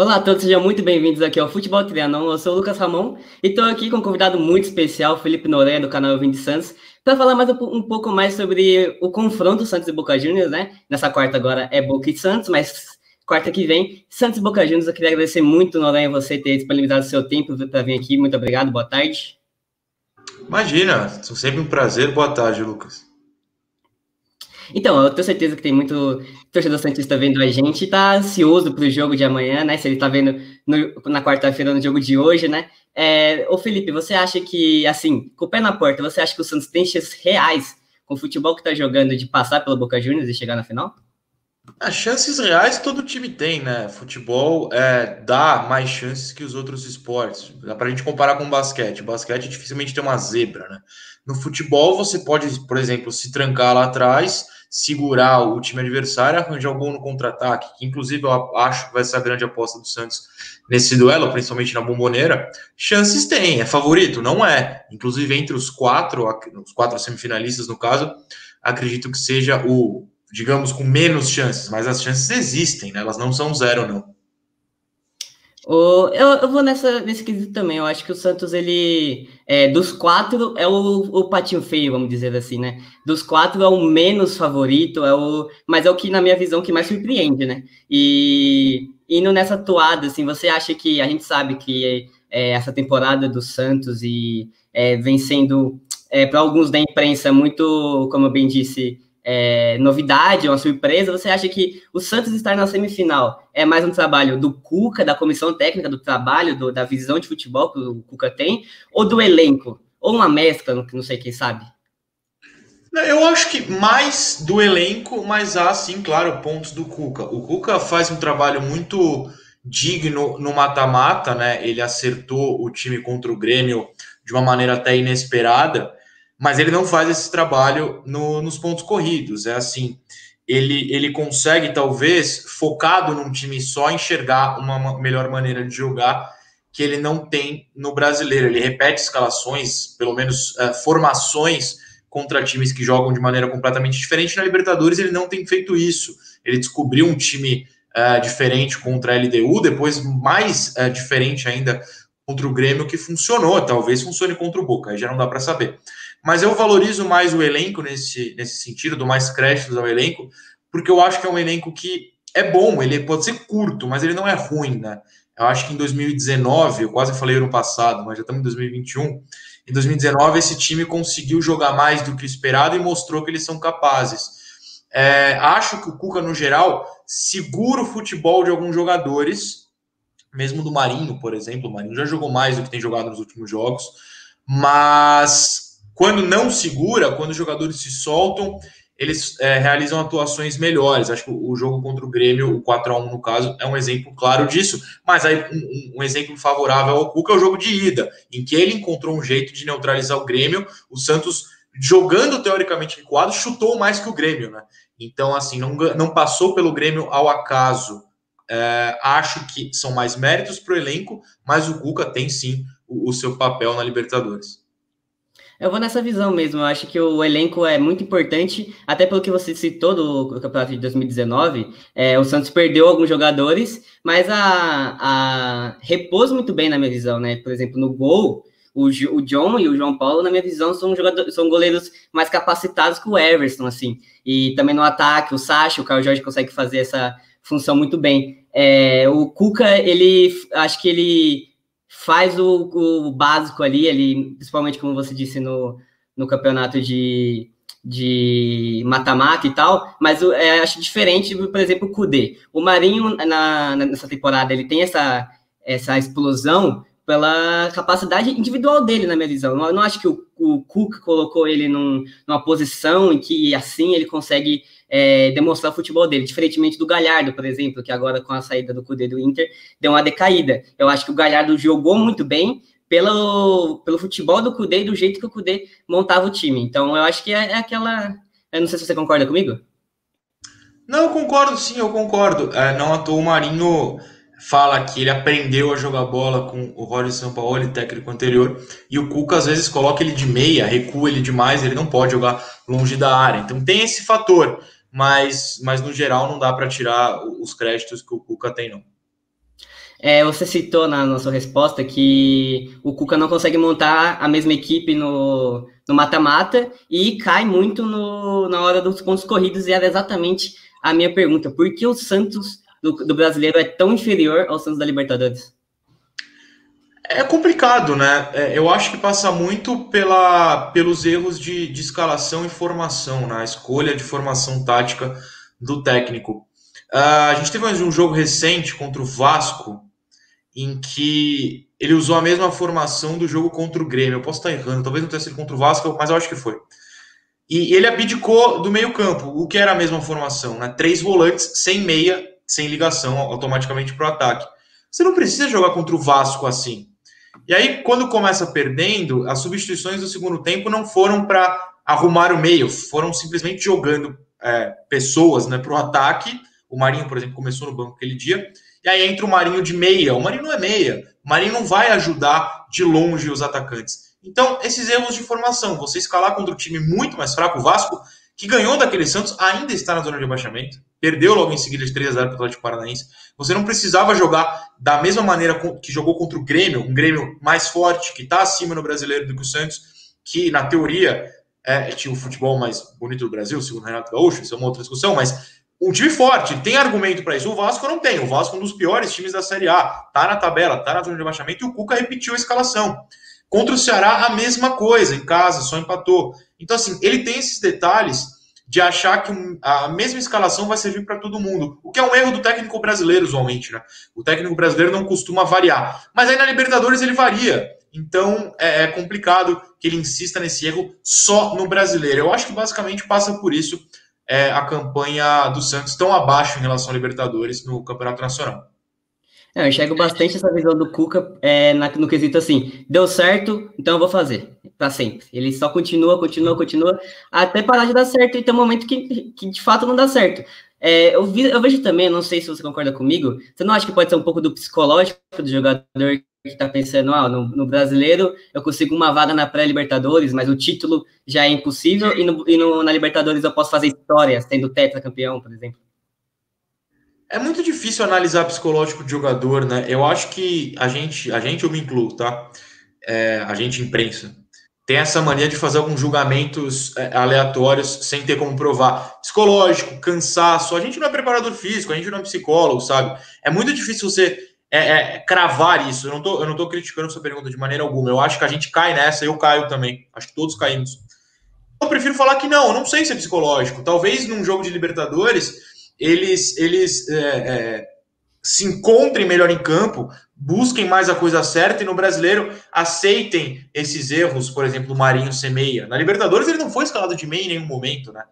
Olá a todos, sejam muito bem-vindos aqui ao Futebol Trianon. Eu sou o Lucas Ramon e estou aqui com um convidado muito especial, Felipe Noronha, do canal Eu Vim de Santos, para falar mais um pouco mais sobre o confronto Santos e Boca Juniors, né? Nessa quarta agora é Boca e Santos, mas quarta que vem, Santos e Boca Juniors. Eu queria agradecer muito, Noronha, você ter disponibilizado o seu tempo para vir aqui. Muito obrigado, boa tarde. Imagina, são sempre um prazer. Boa tarde, Lucas. Então, eu tenho certeza que tem muito torcedor santista vendo a gente e tá ansioso pro jogo de amanhã, né? Se ele tá vendo na quarta-feira no jogo de hoje, né? Ô Felipe, você acha que, assim, com o pé na porta, você acha que o Santos tem chances reais com o futebol que tá jogando de passar pelo Boca Juniors e chegar na final? As chances reais todo time tem, né? Futebol dá mais chances que os outros esportes. Dá pra gente comparar com o basquete. O basquete dificilmente tem uma zebra, né? No futebol, você pode, por exemplo, se trancar lá atrás, segurar o time adversário, arranjar um gol no contra-ataque, que inclusive eu acho que vai ser a grande aposta do Santos nesse duelo, principalmente na Bombonera. Chances tem, é favorito? Não é. Inclusive, entre os quatro semifinalistas, no caso, acredito que seja o, digamos, com menos chances, mas as chances existem, né? Elas não são zero, não. Eu vou nesse quesito também. Eu acho que o Santos, dos quatro, é o patinho feio, vamos dizer assim, né? Dos quatro é o menos favorito, mas é o que, na minha visão, que mais surpreende, né? E indo nessa toada, assim, você acha que a gente sabe que essa temporada do Santos vem sendo, para alguns da imprensa, muito, como eu bem disse, novidade, uma surpresa. Você acha que o Santos estar na semifinal é mais um trabalho do Cuca, da comissão técnica, do trabalho, da visão de futebol que o Cuca tem, ou do elenco? Ou uma mescla, não sei quem sabe? Eu acho que mais do elenco, mas há sim, claro, pontos do Cuca. O Cuca faz um trabalho muito digno no mata-mata, né? Ele acertou o time contra o Grêmio de uma maneira até inesperada, mas ele não faz esse trabalho nos pontos corridos. É assim, ele consegue, talvez, focado num time só, enxergar uma melhor maneira de jogar que ele não tem no brasileiro. Ele repete escalações, pelo menos formações contra times que jogam de maneira completamente diferente. Na Libertadores ele não tem feito isso. Ele descobriu um time diferente contra a LDU, depois mais diferente ainda contra o Grêmio, que funcionou. Talvez funcione contra o Boca, aí já não dá para saber. Mas eu valorizo mais o elenco nesse sentido, dou mais créditos ao elenco, porque eu acho que é um elenco que é bom, ele pode ser curto, mas ele não é ruim, né? Eu acho que em 2019, eu quase falei ano passado, mas já estamos em 2021, em 2019, esse time conseguiu jogar mais do que o esperado e mostrou que eles são capazes. Acho que o Cuca, no geral, segura o futebol de alguns jogadores, mesmo do Marinho, por exemplo. O Marinho já jogou mais do que tem jogado nos últimos jogos, mas quando não segura, quando os jogadores se soltam, eles realizam atuações melhores. Acho que o jogo contra o Grêmio, o 4-1 no caso, é um exemplo claro disso. Mas aí um exemplo favorável ao Cuca é o jogo de ida, em que ele encontrou um jeito de neutralizar o Grêmio. O Santos, jogando teoricamente recuado, chutou mais que o Grêmio, né? Então, assim, não passou pelo Grêmio ao acaso. Acho que são mais méritos para o elenco, mas o Cuca tem sim o seu papel na Libertadores. Eu vou nessa visão mesmo. Eu acho que o elenco é muito importante, até pelo que você citou do campeonato de 2019. O Santos perdeu alguns jogadores, mas a repôs muito bem na minha visão, né? Por exemplo, no gol, o John e o João Paulo, na minha visão, são goleiros mais capacitados que o Everson, assim. E também no ataque, o Sacha, o Carlos Jorge consegue fazer essa função muito bem. O Cuca, acho que ele faz o básico ali, ele, principalmente como você disse no campeonato de mata-mata e tal, mas acho diferente, por exemplo, o Kudê. O Marinho, nessa temporada, ele tem essa explosão pela capacidade individual dele, na minha visão. Eu não acho que o Cuca colocou ele numa posição em que, assim, ele consegue demonstrar o futebol dele, diferentemente do Galhardo, por exemplo, que agora com a saída do Kudê do Inter, deu uma decaída. Eu acho que o Galhardo jogou muito bem pelo futebol do Kudê e do jeito que o Kudê montava o time. Então, eu acho que é aquela... Eu não sei se você concorda comigo. Não, eu concordo, sim, eu concordo. Não à toa o Marinho fala que ele aprendeu a jogar bola com o Roger Sampaoli, técnico anterior, e o Cuca às vezes coloca ele de meia, recua ele demais, ele não pode jogar longe da área. Então tem esse fator, mas no geral não dá para tirar os créditos que o Cuca tem, não. Você citou na sua resposta que o Cuca não consegue montar a mesma equipe no mata-mata e cai muito na hora dos pontos corridos, e era exatamente a minha pergunta. Por que o Santos do brasileiro é tão inferior ao Santos da Libertadores? É complicado, né? Eu acho que passa muito pelos erros de escalação e formação, né? A escolha de formação tática do técnico. A gente teve um jogo recente contra o Vasco, em que ele usou a mesma formação do jogo contra o Grêmio. Eu posso estar errando, talvez não tenha sido contra o Vasco, mas eu acho que foi. E ele abdicou do meio-campo, o que era a mesma formação, né? 3 volantes, sem meia, sem ligação automaticamente para o ataque. Você não precisa jogar contra o Vasco assim. E aí, quando começa perdendo, as substituições do segundo tempo não foram para arrumar o meio, foram simplesmente jogando pessoas, né, para o ataque. O Marinho, por exemplo, começou no banco aquele dia. E aí entra o Marinho de meia. O Marinho não é meia. O Marinho não vai ajudar de longe os atacantes. Então, esses erros de formação, você escalar contra um time muito mais fraco, o Vasco, que ganhou daquele Santos, ainda está na zona de abaixamento, perdeu logo em seguida de 3-0 para o Atlético Paranaense. Você não precisava jogar da mesma maneira que jogou contra o Grêmio, um Grêmio mais forte, que está acima no brasileiro do que o Santos, que na teoria tinha o futebol mais bonito do Brasil, segundo o Renato Gaúcho, isso é uma outra discussão, mas um time forte, tem argumento para isso. O Vasco não tem. O Vasco é um dos piores times da Série A, tá na tabela, tá na zona de abaixamento, e o Cuca repetiu a escalação. Contra o Ceará, a mesma coisa, em casa, só empatou. Então, assim, ele tem esses detalhes de achar que a mesma escalação vai servir para todo mundo, o que é um erro do técnico brasileiro, usualmente, né? O técnico brasileiro não costuma variar. Mas aí na Libertadores ele varia. Então, é complicado que ele insista nesse erro só no brasileiro. Eu acho que basicamente passa por isso a campanha do Santos tão abaixo em relação à Libertadores no Campeonato Nacional. Eu enxergo bastante essa visão do Cuca no quesito assim, deu certo, então eu vou fazer, para sempre. Ele só continua, até parar de dar certo, e tem um momento que de fato não dá certo. Eu vejo também, não sei se você concorda comigo, você não acha que pode ser um pouco do psicológico do jogador que está pensando, no brasileiro eu consigo uma vaga na pré-Libertadores, mas o título já é impossível, na Libertadores eu posso fazer história, sendo tetracampeão, por exemplo? É muito difícil analisar psicológico de jogador, né? Eu acho que a gente eu me incluo, tá? A gente, imprensa, tem essa mania de fazer alguns julgamentos aleatórios sem ter como provar. Psicológico, cansaço. A gente não é preparador físico, a gente não é psicólogo, sabe? É muito difícil você cravar isso. Eu não tô criticando sua pergunta de maneira alguma. Eu acho que a gente cai nessa, eu caio também. Acho que todos caímos. Eu prefiro falar que não, eu não sei se é psicológico. Talvez num jogo de Libertadores eles se encontrem melhor em campo, busquem mais a coisa certa, e no brasileiro aceitem esses erros, por exemplo, o Marinho ser meia. Na Libertadores ele não foi escalado de meia em nenhum momento, né?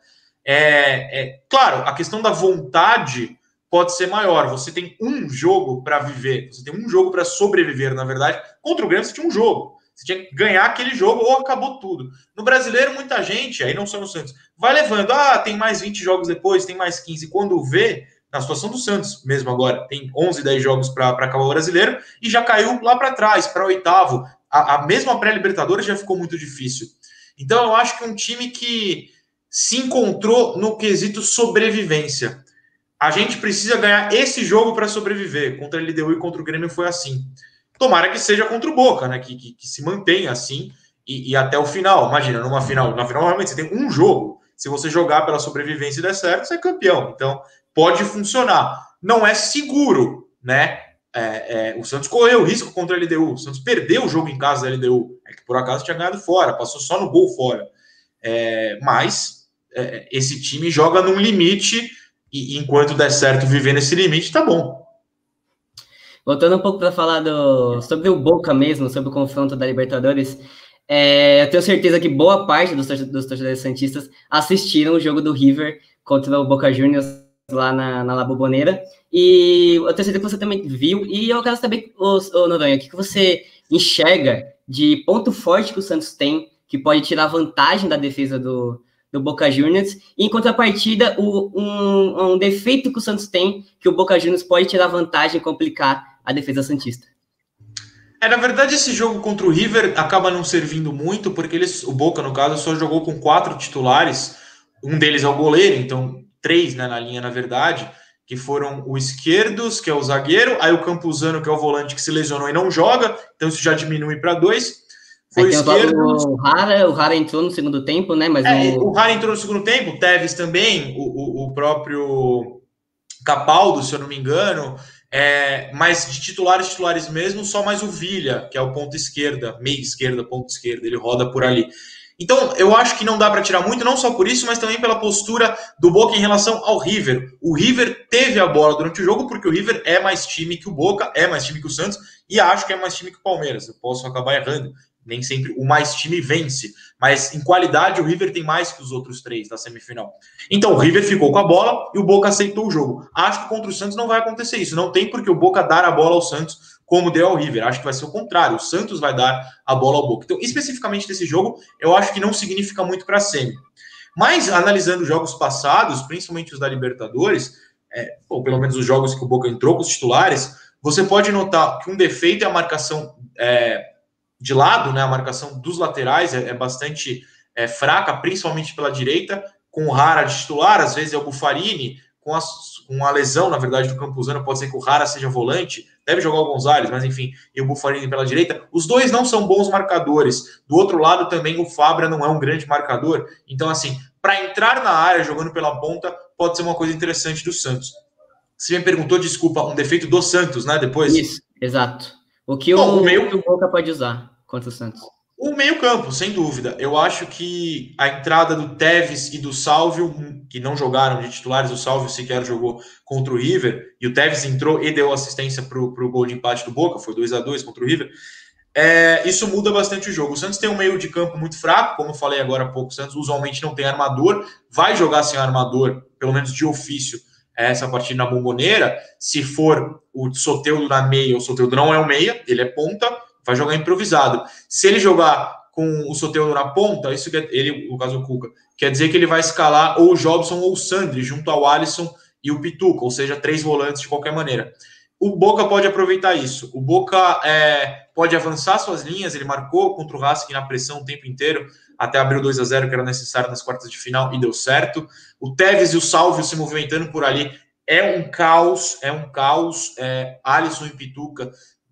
Claro, a questão da vontade pode ser maior. Você tem um jogo para viver, você tem um jogo para sobreviver, na verdade. Contra o Grêmio você tinha um jogo. Você tinha que ganhar aquele jogo ou acabou tudo. No brasileiro, muita gente, aí não só no Santos, vai levando, tem mais 20 jogos depois, tem mais 15. Quando vê, na situação do Santos mesmo agora, tem 11, 10 jogos para acabar o brasileiro e já caiu lá para trás, para oitavo. A mesma pré-Libertadores já ficou muito difícil. Então eu acho que um time que se encontrou no quesito sobrevivência. A gente precisa ganhar esse jogo para sobreviver. Contra a LDU e contra o Grêmio foi assim. Tomara que seja contra o Boca, né? Que se mantenha assim e até o final. Imagina, na final realmente você tem um jogo. Se você jogar pela sobrevivência e der certo, você é campeão. Então, pode funcionar. Não é seguro, né? O Santos correu risco contra a LDU. O Santos perdeu o jogo em casa da LDU. Que por acaso tinha ganhado fora, passou só no gol fora. Mas esse time joga num limite e enquanto der certo viver nesse limite, tá bom. Voltando um pouco para falar sobre o Boca mesmo, sobre o confronto da Libertadores, eu tenho certeza que boa parte dos torcedores santistas assistiram o jogo do River contra o Boca Juniors lá na La Bombonera, e eu tenho certeza que você também viu, e eu quero saber, Noronha, o que você enxerga de ponto forte que o Santos tem, que pode tirar vantagem da defesa do Boca Juniors, e em contrapartida, um defeito que o Santos tem, que o Boca Juniors pode tirar vantagem e complicar a defesa santista. Na verdade, esse jogo contra o River acaba não servindo muito, porque o Boca, no caso, só jogou com 4 titulares, um deles é o goleiro, então 3, né, na linha, na verdade, que foram o Esquerdos, que é o zagueiro, aí o Campuzano, que é o volante que se lesionou e não joga, então isso já diminui para 2. Foi o Esquerdos. O Rara entrou no segundo tempo, né? Mas o Rara entrou no segundo tempo, o Tevez também, o próprio Capaldo, se eu não me engano, mas de titulares mesmo, só mais o Villa, que é o ponto esquerda, meia esquerda, ponto esquerda, ele roda por ali. Então, eu acho que não dá para tirar muito, não só por isso, mas também pela postura do Boca em relação ao River. O River teve a bola durante o jogo porque o River é mais time que o Boca, é mais time que o Santos e acho que é mais time que o Palmeiras. Eu posso acabar errando. Nem sempre o mais time vence, mas em qualidade o River tem mais que os outros 3 da semifinal. Então o River ficou com a bola e o Boca aceitou o jogo. Acho que contra o Santos não vai acontecer isso. Não tem porque o Boca dar a bola ao Santos como deu ao River. Acho que vai ser o contrário. O Santos vai dar a bola ao Boca. Então, especificamente desse jogo, eu acho que não significa muito para a semi. Mas, analisando jogos passados, principalmente os da Libertadores, ou pelo menos os jogos que o Boca entrou com os titulares, você pode notar que um defeito é a marcação de lado, né? A marcação dos laterais é bastante fraca, principalmente pela direita, com o Rara de titular, às vezes é o Buffarini, com a lesão, na verdade, do Campuzano, pode ser que o Rara seja volante, deve jogar o Gonzalez, mas enfim, e o Buffarini pela direita. Os dois não são bons marcadores. Do outro lado também o Fabra não é um grande marcador. Então, assim, para entrar na área jogando pela ponta, pode ser uma coisa interessante do Santos. Você me perguntou, desculpa, um defeito do Santos, né? Depois. Isso, exato. O que o Boca pode usar contra o Santos? O meio-campo, sem dúvida. Eu acho que a entrada do Tevez e do Sálvio, que não jogaram de titulares, o Sálvio sequer jogou contra o River, e o Tevez entrou e deu assistência para o gol de empate do Boca, foi 2-2 contra o River. Isso muda bastante o jogo. O Santos tem um meio de campo muito fraco, como eu falei agora há pouco, o Santos usualmente não tem armador, vai jogar sem armador, pelo menos de ofício, essa partida na Bombonera. Se for o Soteldo na meia, o Soteldo não é o meia, ele é ponta, vai jogar improvisado. Se ele jogar com o Soteldo na ponta, isso ele, no caso o Cuca, quer dizer que ele vai escalar ou o Jobson ou o Sandri junto ao Alisson e o Pituca, ou seja, 3 volantes de qualquer maneira. O Boca pode aproveitar isso. O Boca pode avançar suas linhas, ele marcou contra o Racing na pressão o tempo inteiro, até abrir o 2-0 que era necessário nas quartas de final e deu certo. O Tevez e o Sálvio se movimentando por ali é um caos. Alisson e Pituca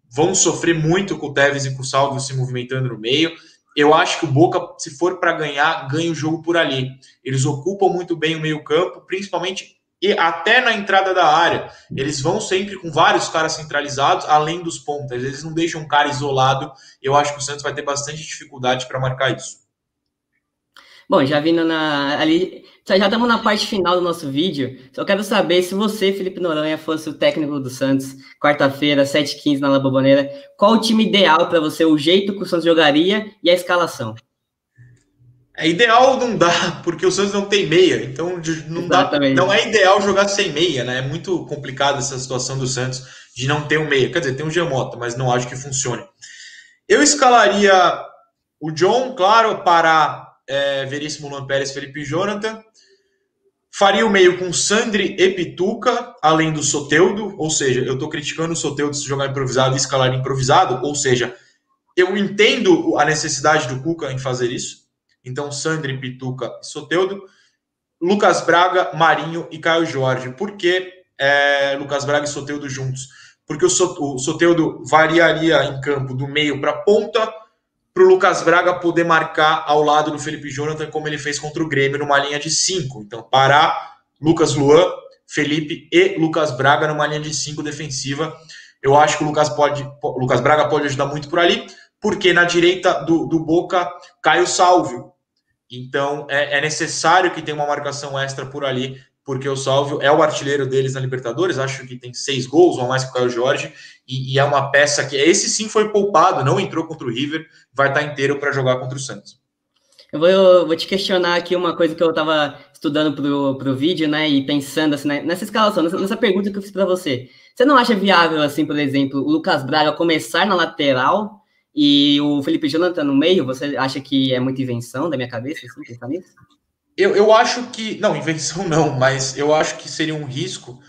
vão sofrer muito com o Tevez e com o Sálvio se movimentando no meio. Eu acho que o Boca, se for para ganhar, ganha o jogo por ali. Eles ocupam muito bem o meio-campo, principalmente e até na entrada da área. Eles vão sempre com vários caras centralizados, além dos pontas. Eles não deixam um cara isolado. Eu acho que o Santos vai ter bastante dificuldade para marcar isso. Bom, já vindo ali, já estamos na parte final do nosso vídeo. Só quero saber se você, Felipe Noronha, fosse o técnico do Santos, quarta-feira, 7h15 na La Bombonera, qual o time ideal para você, o jeito que o Santos jogaria e a escalação? Ideal não dá, porque o Santos não tem meia, então não é ideal jogar sem meia, né? É muito complicado essa situação do Santos de não ter um meia. Quer dizer, tem um Giamota, mas não acho que funcione. Eu escalaria o John, claro, para Veríssimo, Luan Pérez, Felipe e Jonathan. Faria o meio com Sandri e Pituca, além do Soteldo, ou seja, eu estou criticando o Soteldo se jogar improvisado e escalar improvisado, ou seja, eu entendo a necessidade do Cuca em fazer isso. Então, Sandri, Pituca e Soteldo. Lucas Braga, Marinho e Caio Jorge. Por que Lucas Braga e Soteldo juntos? Porque o Soteldo variaria em campo do meio para a ponta, para o Lucas Braga poder marcar ao lado do Felipe Jonathan, como ele fez contra o Grêmio, numa linha de 5. Então, parar Lucas Luan, Felipe e Lucas Braga numa linha de 5 defensiva. Eu acho que o Lucas Braga pode ajudar muito por ali, porque na direita do Boca cai o Sálvio. Então, é necessário que tenha uma marcação extra por ali, porque o Sálvio é o artilheiro deles na Libertadores, acho que tem 6 gols, ou a mais que o Caio Jorge, e é uma peça que, esse sim foi poupado, não entrou contra o River, vai estar inteiro para jogar contra o Santos. Eu vou te questionar aqui uma coisa que eu estava estudando pro vídeo, né, e pensando assim, né, nessa escalação, nessa pergunta que eu fiz para você. Você não acha viável, assim, por exemplo, o Lucas Braga começar na lateral e o Felipe Jonathan no meio? Você acha que é muita invenção da minha cabeça, assim, pensar nisso? Eu acho que... Não, invenção não, mas eu acho que seria um risco,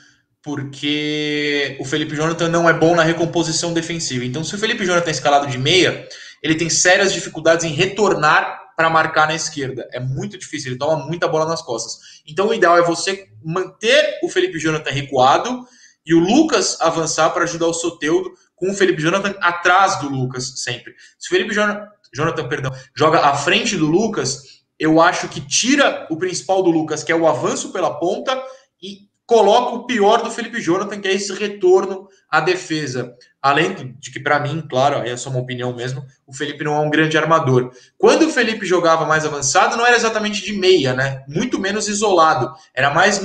porque o Felipe Jonathan não é bom na recomposição defensiva. Então, se o Felipe Jonathan é escalado de meia, ele tem sérias dificuldades em retornar para marcar na esquerda. É muito difícil, ele toma muita bola nas costas. Então o ideal é você manter o Felipe Jonathan recuado e o Lucas avançar para ajudar o Soteldo, com o Felipe Jonathan atrás do Lucas sempre. Se o Felipe Jonathan, joga à frente do Lucas, eu acho que tira o principal do Lucas, que é o avanço pela ponta, e coloca o pior do Felipe Jonathan, que é esse retorno à defesa. Além de que, para mim, claro, é só uma opinião mesmo, o Felipe não é um grande armador. Quando o Felipe jogava mais avançado, não era exatamente de meia, né? Muito menos isolado. Era mais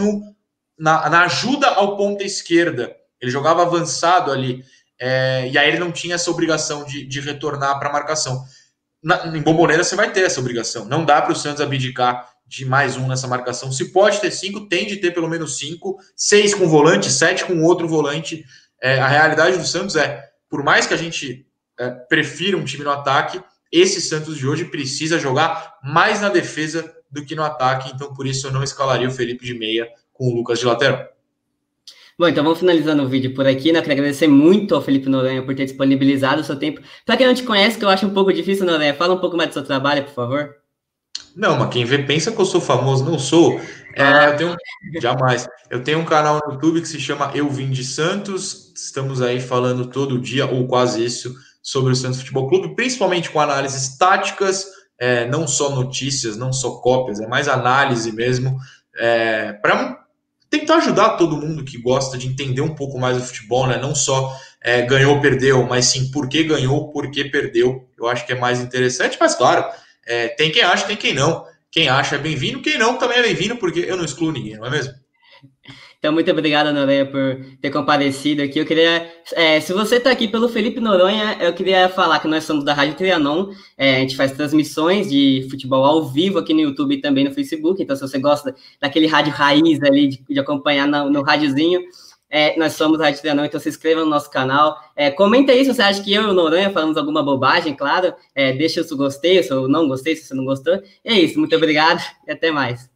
na ajuda ao ponta esquerda. Ele jogava avançado ali. E aí ele não tinha essa obrigação de retornar para a marcação. Em Bombonera você vai ter essa obrigação. Não dá para o Santos abdicar de mais um nessa marcação. Se pode ter 5, tem de ter pelo menos 5, 6 com volante, 7 com outro volante. A realidade do Santos por mais que a gente prefira um time no ataque, esse Santos de hoje precisa jogar mais na defesa do que no ataque. Então, por isso, eu não escalaria o Felipe de meia com o Lucas de lateral. Bom, então vamos finalizando o vídeo por aqui, né? Eu quero agradecer muito ao Felipe Noronha por ter disponibilizado o seu tempo. Para quem não te conhece, que eu acho um pouco difícil, Noronha, fala um pouco mais do seu trabalho, por favor. Não, mas quem vê pensa que eu sou famoso, não sou. Jamais. Eu tenho um canal no YouTube que se chama Eu Vim de Santos. Estamos aí falando todo dia, ou quase isso, sobre o Santos Futebol Clube, principalmente com análises táticas, não só notícias, não só cópias, é mais análise mesmo, para tentar ajudar todo mundo que gosta de entender um pouco mais do futebol, né? Não só ganhou, perdeu, mas sim por que ganhou, por que perdeu. Eu acho que é mais interessante, mas claro, tem quem acha, tem quem não. Quem acha é bem-vindo, quem não também é bem-vindo, porque eu não excluo ninguém, não é mesmo? Então, muito obrigado, Noronha, por ter comparecido aqui. Eu queria, se você está aqui pelo Felipe Noronha, eu queria falar que nós somos da Rádio Trianon. A gente faz transmissões de futebol ao vivo aqui no YouTube e também no Facebook. Então, se você gosta daquele rádio raiz ali, de acompanhar no rádiozinho, nós somos a Rádio Trianon, então se inscreva no nosso canal. Comenta aí se você acha que eu e o Noronha falamos alguma bobagem, claro. Deixa o seu gostei, o seu não gostei, se você não gostou. E é isso, muito obrigado e até mais.